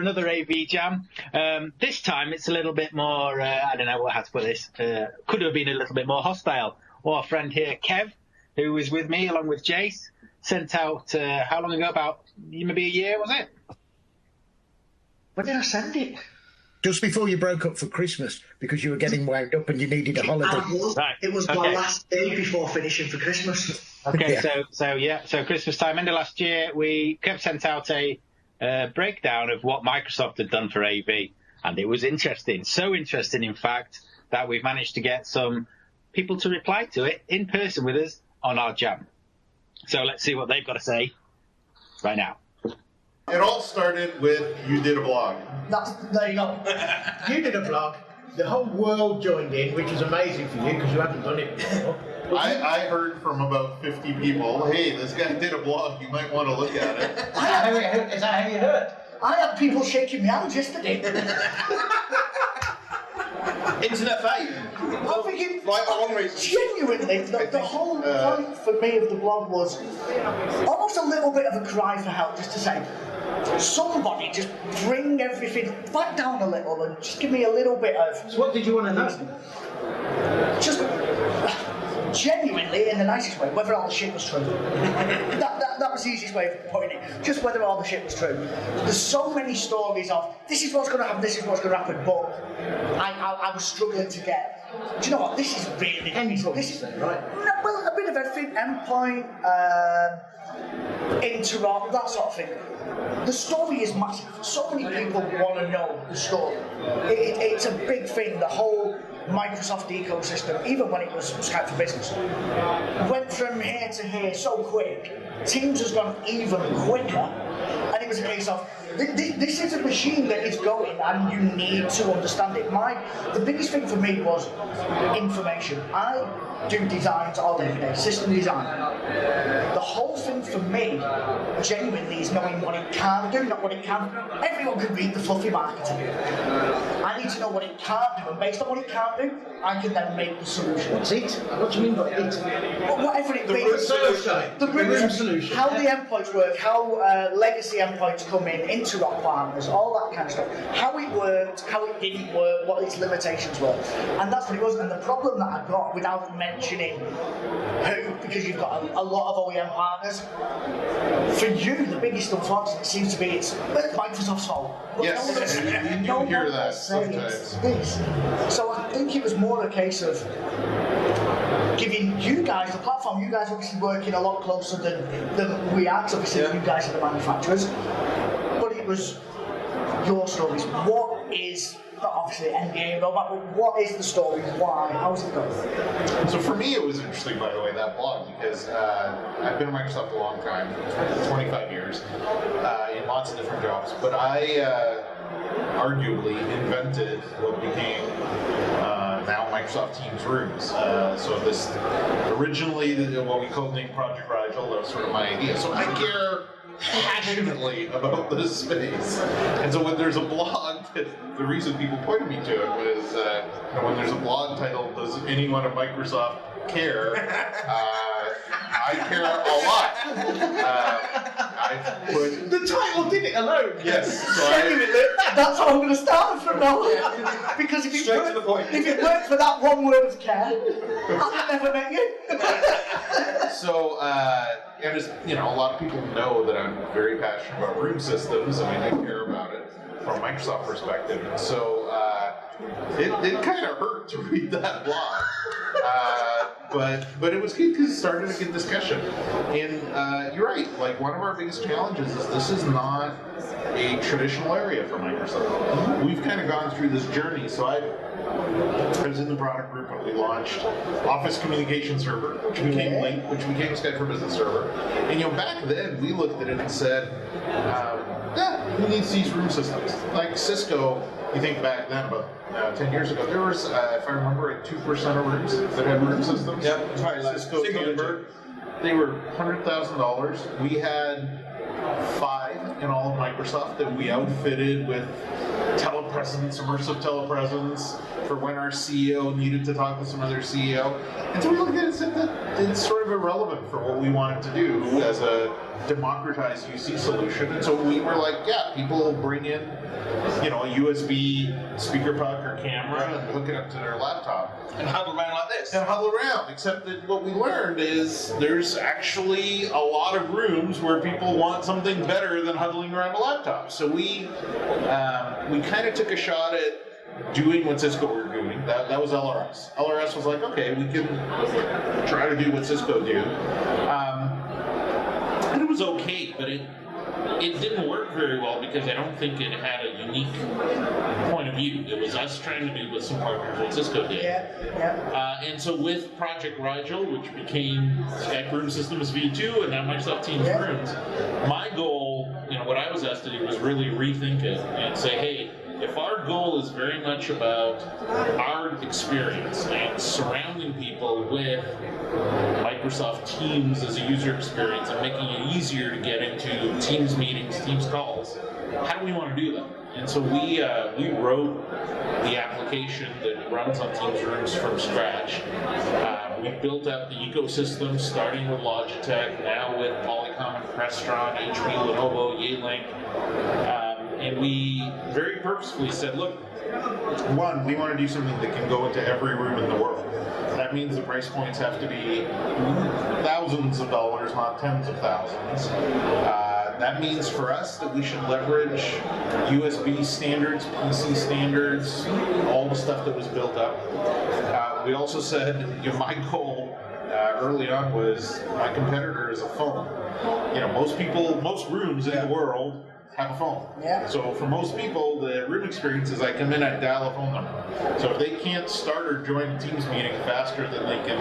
another AV Jam. This time it's a little bit more, I don't know how to put this, could have been a little bit more hostile. Our friend here, Kev, who was with me along with Jace, sent out, how long ago? About maybe a year, was it? When did I send it? Just before you broke up for Christmas, because you were getting wound up and you needed a holiday. It was my last day before finishing for Christmas. Okay, so Christmas time, end of last year, we kept sent out a breakdown of what Microsoft had done for AV, and it was interesting. So interesting, in fact, that we've managed to get some people to reply to it in person with us on our jam. So let's see what they've got to say right now. It all started with you did a blog. There you go. You did a blog. The whole world joined in, which was amazing for you because you hadn't done it before. I heard from about 50 people, hey, this guy did a blog, you might want to look at it. Is that how you heard? I had people shaking my hands yesterday. Internet fame. I'm thinking, Like for one reason. genuinely, the whole point for me of the blog was almost a little bit of a cry for help, just to say, somebody just bring everything back down a little and just give me a little bit of... So what did you want to know? Just genuinely, in the nicest way, whether all the shit was true. That was the easiest way of putting it. Just whether all the shit was true. There's so many stories of, this is what's going to happen, this is what's going to happen, but I was struggling to get, do you know what, this is really... This is right? Well, a bit of everything, endpoint, interrupt, that sort of thing. The story is massive. So many people want to know the story. It's a big thing, the whole Microsoft ecosystem, even when it was Skype for Business. Went from here to here so quick. Teams has gone even quicker. And it was a case of, this is a machine that is going and you need to understand it. The biggest thing for me was information. I do designs all day every day, system design. The whole thing for me, genuinely, is knowing what it can do, not what it can. Everyone can read the fluffy marketing. I need to know what it can't do, and based on what it can't do, I can then make the solution. What's it? What do you mean by it? Well, whatever it be. The root solution. How the endpoints work, how legacy endpoints come in, interrupt partners, all that kind of stuff. How it worked, how it didn't work, what its limitations were. And that's what it was. And the problem that I got, without mentioning who, because you've got a lot of OEM partners, for you, the biggest unfortunate seems to be it's Microsoft's fault. But Yes, you hear that sometimes. So I think it was more a case of giving you guys the platform. You guys obviously working a lot closer than we are, because obviously you guys are the manufacturers. But it was your stories. What is, not obviously NDA roadmap, but what is the story? Why? How's it going? So for me, it was interesting, by the way, that blog, because I've been at Microsoft a long time, 25 years, in lots of different jobs, but I arguably invented what became now Microsoft Teams Rooms. So this, originally what we called Name Project Rigel, that was sort of my idea. So I care passionately about this space. And so when there's a blog, the reason people pointed me to it was when there's a blog titled, Does Anyone at Microsoft Care? I care a lot. I put... The title did it alone. Yes. So That's how I'm going to start from now on. Because if it worked for that one word of care, I'd never met you. So, and as you know, a lot of people know that I'm very passionate about room systems, and I do care about it from a Microsoft perspective. And so, it kind of hurt to read that blog. But it was good because it started a good discussion. And you're right, like one of our biggest challenges is this is not a traditional area for Microsoft. We've kind of gone through this journey. So I was in the product group when we launched Office Communication Server, which became Link, which became Skype for Business Server. And back then we looked at it and said, who needs these room systems? Like Cisco, you think back then, about 10 years ago, there was, if I remember, 2% of rooms that had room systems. Yeah, that's right. Cisco, Thunderbird. They were $100,000. We had 5 in all of Microsoft that we outfitted with telepresence, immersive telepresence, for when our CEO needed to talk to some other CEO. And so we looked at it and said that it's sort of irrelevant for what we wanted to do as a democratized UC solution. And so we were like, yeah, People bring in, a USB speaker puck or camera and hook it up to their laptop. And huddle around like this. And huddle around, except that what we learned is there's actually a lot of rooms where people want something better than huddling around a laptop. So we kind of took a shot at doing what Cisco were doing. That was LRS. LRS was like, okay, we can try to do what Cisco do. And it was okay, but it didn't work very well because I don't think it had a unique point of view. It was us trying to do what some partners at Cisco did. And so with Project Rigel, which became Skype Room Systems V2 and now Microsoft Teams Rooms, my goal, what I was asked to do was really rethink it and say, hey, if our goal is very much about our experience and surrounding people with Microsoft Teams as a user experience and making it easier to get into Teams meetings, Teams calls, how do we want to do that? And so we wrote the application that runs on Teams Rooms from scratch. We built up the ecosystem, starting with Logitech, now with Polycom and Crestron, HP, Lenovo, Yealink. And we very purposefully said, look, one, we want to do something that can go into every room in the world. That means the price points have to be thousands of dollars, not tens of thousands. That means for us that we should leverage USB standards, PC standards, all the stuff that was built up. We also said, my goal early on was my competitor is a phone. Most rooms in the world have a phone. So for most people, the room experience is I come in, I dial a phone number. So if they can't start or join a Teams meeting faster than they can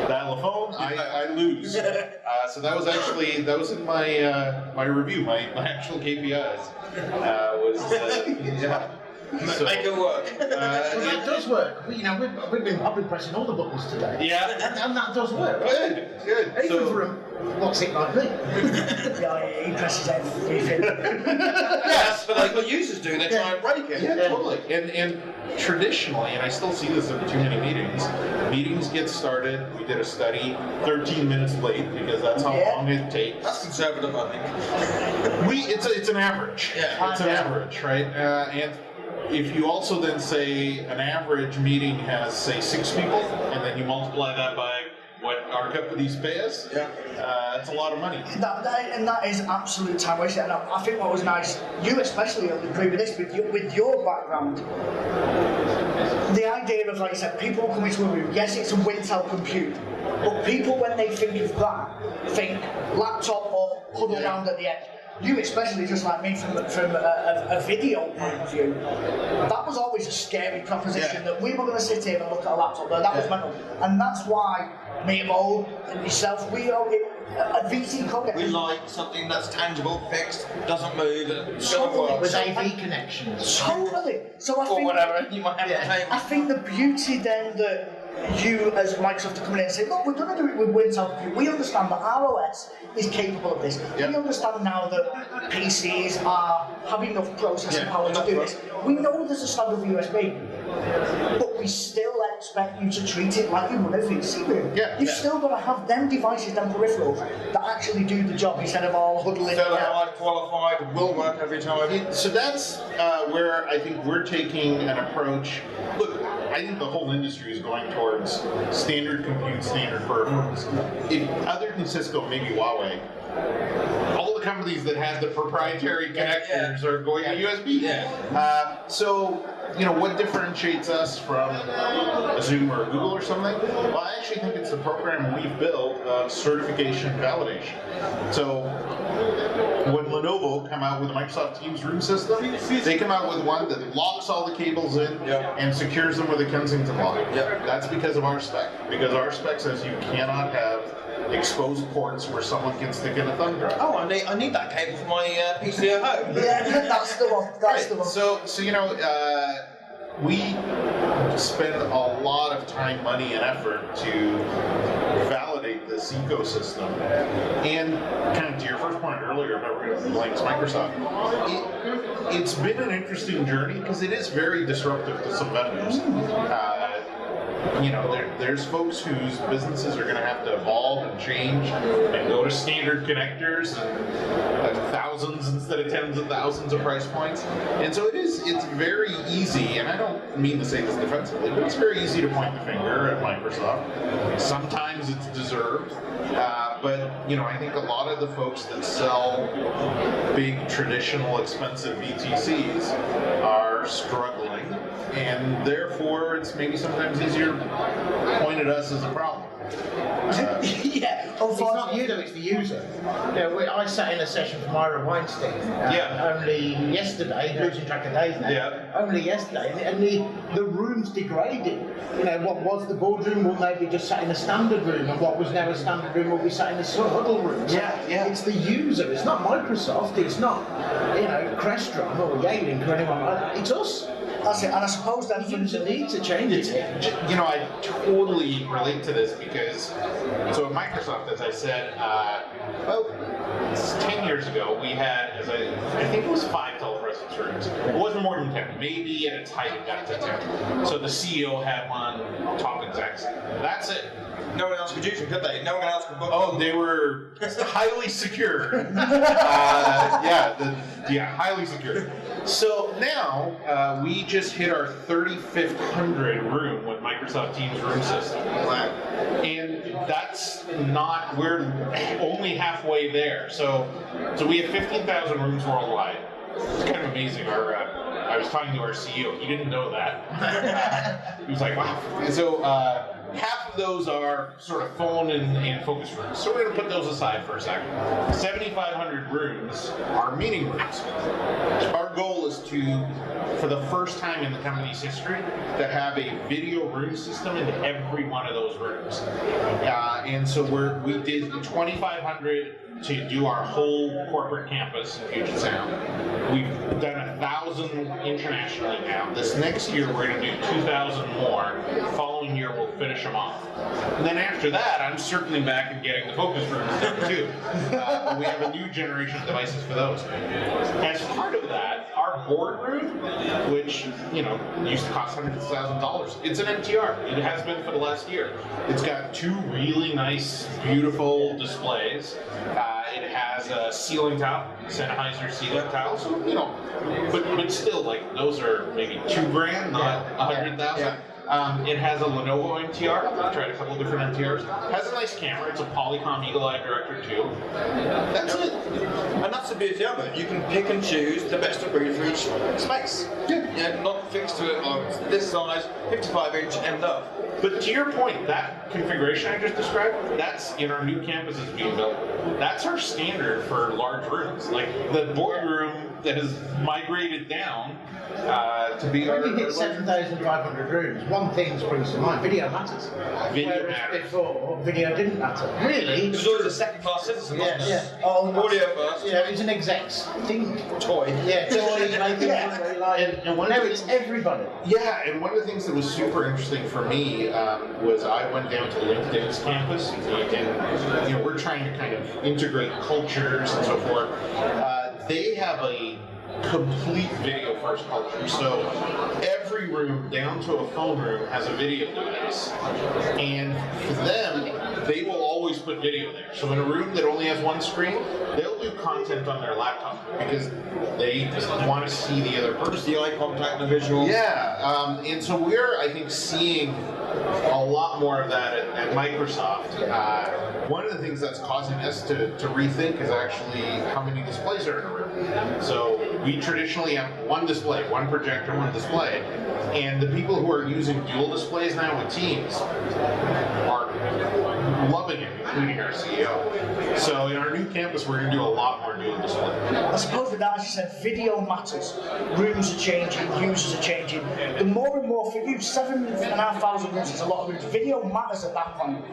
dial a phone, I lose. So that was in my review, my actual KPIs. So, make it work. Well, that does work. I've been pressing all the buttons today. And that does work. Good. Even for what's it like me? He presses everything. Yes, but like what users do, they try and break it. Yeah, totally. And traditionally, and I still see this in too many meetings get started. We did a study 13 minutes late because that's how long it takes. That's conservative, I think. It's an average. It's an average, right? And if you also then say an average meeting has, say, 6 people, and then you multiply that by what our companies pay us, that's a lot of money. That is absolute time wasted. And I think what was nice, you especially will agree with this, with your background, the idea of, like I said, people come into a room, yes, it's a Wintel compute, but people, when they think of that, think laptop or huddle around at the end. You especially, just like me, from a video point of view, that was always a scary proposition that we were going to sit here and look at a laptop. That was mental. And that's why me and Mo and yourself, we are a VC code. We like something that's tangible, fixed, doesn't move, With AV connections. Totally. So I or think, whatever you might have on the table. I think the beauty then that you as Microsoft are coming in and saying, look, we're going to do it with Wintel Compute. We understand that our OS is capable of this. We understand now that PCs have enough processing power to do this. We know there's a standard USB, but we still expect you to treat it like you would a VC room. You've still got to have them devices, them peripherals that actually do the job instead of all huddling. Certified, qualified, will work every time. So that's where I think we're taking an approach. Look, I think the whole industry is going towards standard compute, standard peripherals. Other than Cisco, maybe Huawei, all the companies that had the proprietary connectors are going to USB. So, what differentiates us from a Zoom or a Google or something? Well, I actually think it's the program we've built of certification validation. So, when Lenovo come out with a Microsoft Teams room system, they come out with one that locks all the cables in and secures them with a Kensington lock. That's because of our spec. Because our spec says you cannot have exposed ports where someone can stick in a thumb drive. Oh, I need that cable for my PC at home. That's the one. That's the one. So we spend a lot of time, money, and effort to validate this ecosystem. And kind of to your first point earlier about we're going to blame Microsoft, it's been an interesting journey because it is very disruptive to some vendors. there's folks whose businesses are going to have to evolve and change and go to standard connectors and thousands instead of tens of thousands of price points. And so it's very easy, and I don't mean to say this defensively, but it's very easy to point the finger at Microsoft. Sometimes it's deserved. But I think a lot of the folks that sell big, traditional, expensive VTCs are struggling, and therefore it's maybe sometimes easier to point at us as a problem. Yeah, It's not you though, it's the user. I sat in a session from Ira Weinstein only yesterday, losing track of days now, only yesterday, and the room's degraded. What was the boardroom will now be just sat in a standard room, and what was now a standard room will be sat in a sort of huddle room. So it's the user, it's not Microsoft, it's not, Crestron or Yealink or anyone, it's us. That's it, and I suppose then The user needs to change it. I totally relate to this because, so at Microsoft, as I said, about 10 years ago, we had, I think it was 5 telepresence rooms. It wasn't more than 10. Maybe at its height it got to 10. So the CEO had one, top execs. That's it. No one else could use them, could they? No one else could book them. Oh, they were highly secure. Highly secure. So now we just hit our 3500 room with Microsoft Teams room system. And that's not, we're only halfway there. So we have 15,000 rooms worldwide. It's kind of amazing. I was talking to our CEO. He didn't know that. He was like, wow. So half of those are sort of phone and focus rooms. So we're going to put those aside for a second. 7,500 rooms are meeting rooms. Our goal is to, for the first time in the company's history, to have a video room system in every one of those rooms. And so we did 2,500 to do our whole corporate campus in Puget Sound. We've done 1,000 internationally now. This next year we're going to do 2,000 more. The following year we'll finish them off. And then after that, I'm circling back and getting the focus rooms done too. We have a new generation of devices for those. As part of that, our boardroom, which used to cost hundreds of thousands of dollars, it's an MTR. It has been for the last year. It's got 2 really nice, beautiful displays. It has a ceiling tile, Sennheiser ceiling tile. So but still, those are maybe $2,000, not $100,000. It has a Lenovo MTR. I've tried a couple of different MTRs. It has a nice camera. It's a Polycom Eagle Eye Director 2. That's it. And that's the beauty of it. You can pick and choose the best of breed for each space. Not fixed to it on this size, 55-inch, end up. But to your point, that configuration I just described, that's in our new campuses being built. That's our standard for large rooms. Like the boardroom that has migrated down to be our. When you hit 7,500 rooms, one thing springs to mind: video matters. Video matters. Before, video didn't matter. Really? It was always a second-class citizen, wasn't it? Yeah. Audio first. It was an exec's thing. Toy. And now it's everybody. Yeah, and one of the things that was super interesting for me was I went down to LinkedIn's campus, and we're trying to kind of integrate cultures and so forth. They have a complete video first culture. So every room down to a phone room has a video device. And for them, they will always put video there. So in a room that only has one screen, they'll do content on their laptop because they just want to see the other person. The eye contact and the visual. Yeah, and so we're, I think, seeing a lot more of that at Microsoft. One of the things that's causing us to rethink is actually how many displays are in a room. So we traditionally have one display, one projector, one display, and the people who are using dual displays now with Teams are loving it, including our CEO. So in our new campus, we're going to do a lot more dual display. I suppose with that, as you said, video matters. Rooms are changing, users are changing. The more and more for you, 7,500 rooms is a lot of rooms. Video matters at that point.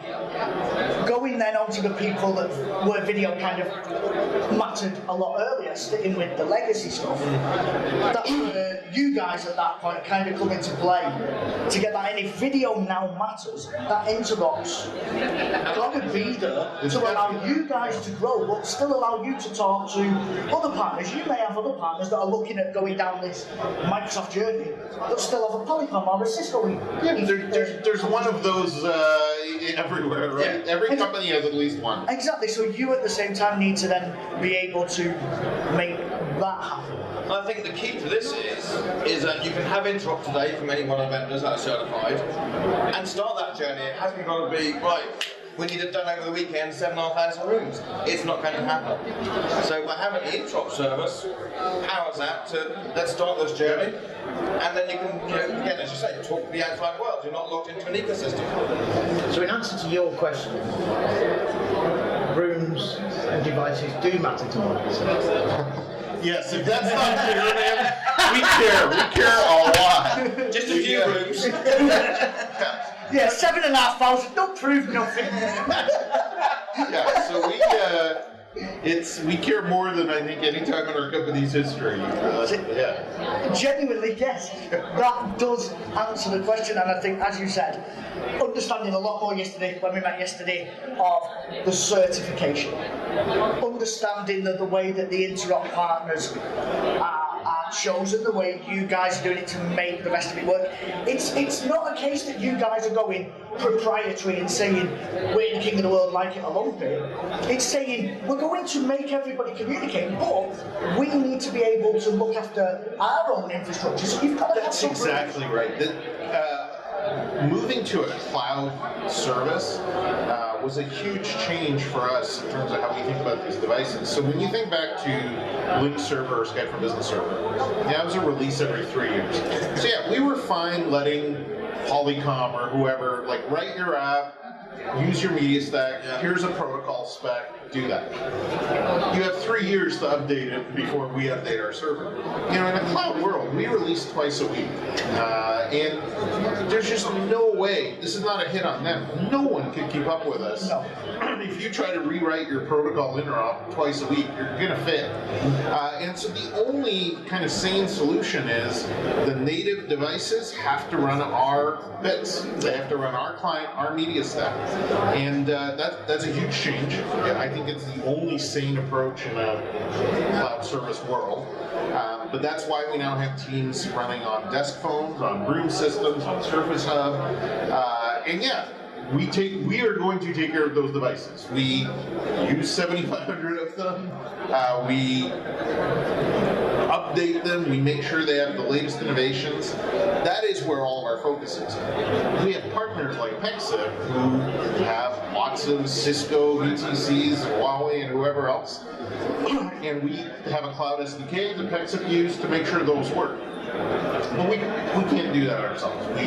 Going then onto the people that where video kind of mattered a lot earlier, sticking with the legacy stuff, that's where you guys at that point kind of come into play to get that any video now matters, that interrupts got to be there to allow you guys to grow, but still allow you to talk to other partners. You may have other partners that are looking at going down this Microsoft journey that still have a Polycom or a Cisco. Yeah, there's one of those everywhere, right? Yeah. Every company has at least one. Exactly, so you at the same time need to then be able to make that happen. I think the key to this is that you can have interop today from any one of the vendors that are certified and start that journey. It hasn't got to be, right, we need it done over the weekend, 7,500 rooms. It's not going to happen. So by having the interop service powers that to let's start this journey, and then you can, again, as you say, talk to the outside world. You're not locked into an ecosystem. So in answer to your question, rooms and devices do matter to Microsoft. Yes, if that's not clear, man, we care a lot. Just a few rooms. Yeah, 7,500, don't prove nothing. Yeah, so we care more than I think any time in our company's history. Yeah. Genuinely, yes, that does answer the question, and I think, as you said, understanding a lot more yesterday, when we met yesterday, of the certification. Understanding the way that the interop partners are chosen, the way you guys are doing it to make the rest of it work. It's not a case that you guys are going proprietary and saying, we're the king of the world, like it or lump it. It's saying, we're going to make everybody communicate, but we need to be able to look after our own infrastructure. So you've got to That's have some exactly right. Moving to a cloud service was a huge change for us in terms of how we think about these devices. So when you think back to Link Server or Skype for Business Server, that was a release every 3 years. So yeah, we were fine letting Polycom or whoever write your app, use your media stack, here's a protocol spec, do that. You have 3 years to update it before we update our server. In a cloud world, we release twice a week. And there's just no way, this is not a hit on them, no one could keep up with us. No. If you try to rewrite your protocol interop twice a week, you're going to fail. And so the only kind of sane solution is the native devices have to run our bits. They have to run our client, our media stack. And that's a huge change. I think it's the only sane approach in a cloud service world. But that's why we now have teams running on desk phones, on room systems, on Surface Hub. And yeah, we are going to take care of those devices. We use 7,500 of them. We update them. We make sure they have the latest innovations. That is where all of our focus is. We have partners like Pexip who have lots of Cisco, VTCs, and Huawei, and whoever else. And we have a cloud SDK that Pexip use to make sure those work. But we can't do that ourselves. We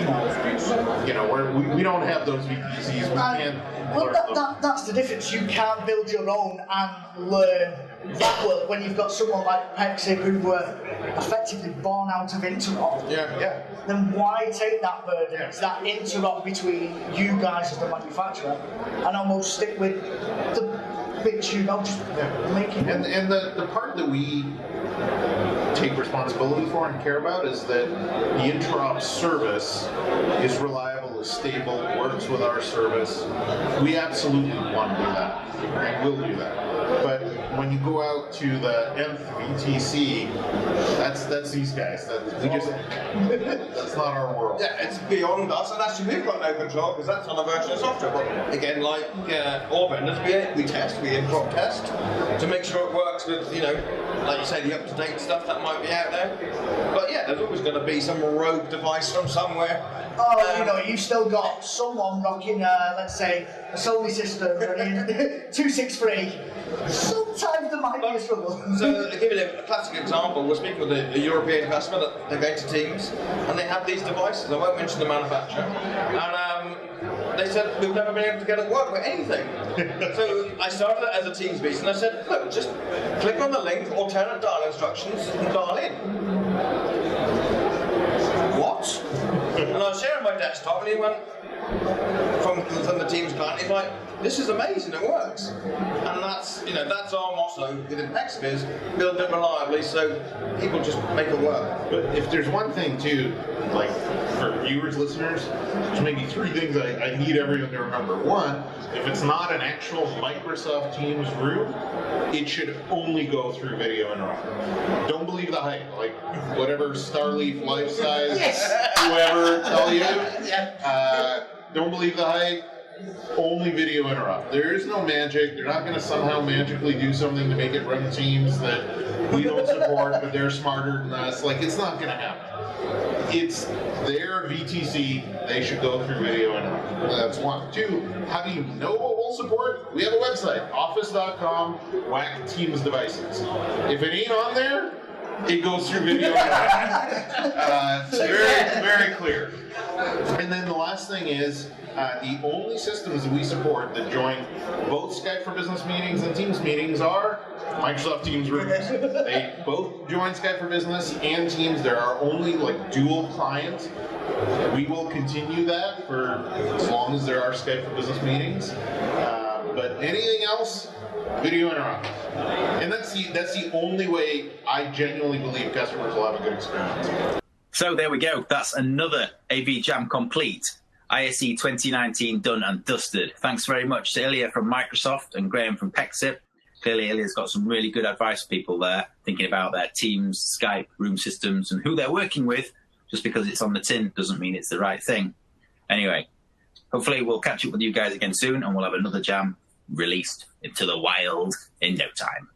don't have those VPCs. We can't learn them. That's the difference. You can't build your own and learn that work when you've got someone like Pexip who were effectively born out of interop. Yeah. Then why take that burden? It's that interop between you guys as the manufacturer and almost stick with the bits just making it. And the part that we take responsibility for and care about is that the interop service is reliable, is stable, works with our service. We absolutely want to do that, and will do that. But when you go out to the nth VTC, that's these guys. That's not our world. Yeah, it's beyond us, and actually we've got no control because that's on a version of software. But again, like all vendors, we test, we interop test to make sure it works with, like you say, the up-to-date stuff that might be out there. But yeah, there's always going to be some rogue device from somewhere. Oh, you've still got someone rocking, let's say, a Sony system running 263. Sometimes there might be a struggle. So, to give you a classic example, we're speaking with a European customer that they're going to Teams, and they have these devices. I won't mention the manufacturer. And they said, we've never been able to get it to work with anything. So I started it as a Teams beast, and I said, look, just click on the link, alternate dial instructions, and dial in. What? And I was sharing my desktop, and he went from the Teams client. He's like, "This is amazing. It works." And that's our motto within Pexip is build it reliably, so people just make it work. But if there's one thing too, like for viewers, listeners, there's maybe three things I need everyone to remember. One, if it's not an actual Microsoft Teams room, it should only go through video interrupt. Don't believe the hype, like whatever Starleaf life size, whoever tell you. Don't believe the hype. Only video interrupt. There is no magic. They're not going to somehow magically do something to make it run Teams that we don't support, but they're smarter than us. Like, it's not going to happen. It's their VTC. They should go through video interrupt. That's one. Two, how do you know what we'll support? We have a website, office.com, whack Teams devices. If it ain't on there, it goes through video interrupt. Very, very clear. And then the last thing is, the only systems that we support that join both Skype for Business meetings and Teams meetings are Microsoft Teams rooms. They both join Skype for Business and Teams. There are only like dual clients. We will continue that for as long as there are Skype for Business meetings. But anything else, video interrupt. And that's the only way I genuinely believe customers will have a good experience. So there we go. That's another AV Jam complete. ISE 2019 done and dusted. Thanks very much to Ilya from Microsoft and Graham from Pexip. Clearly, Ilya's got some really good advice for people there, thinking about their Teams, Skype, room systems, and who they're working with. Just because it's on the tin doesn't mean it's the right thing. Anyway, hopefully we'll catch up with you guys again soon, and we'll have another jam released into the wild in no time.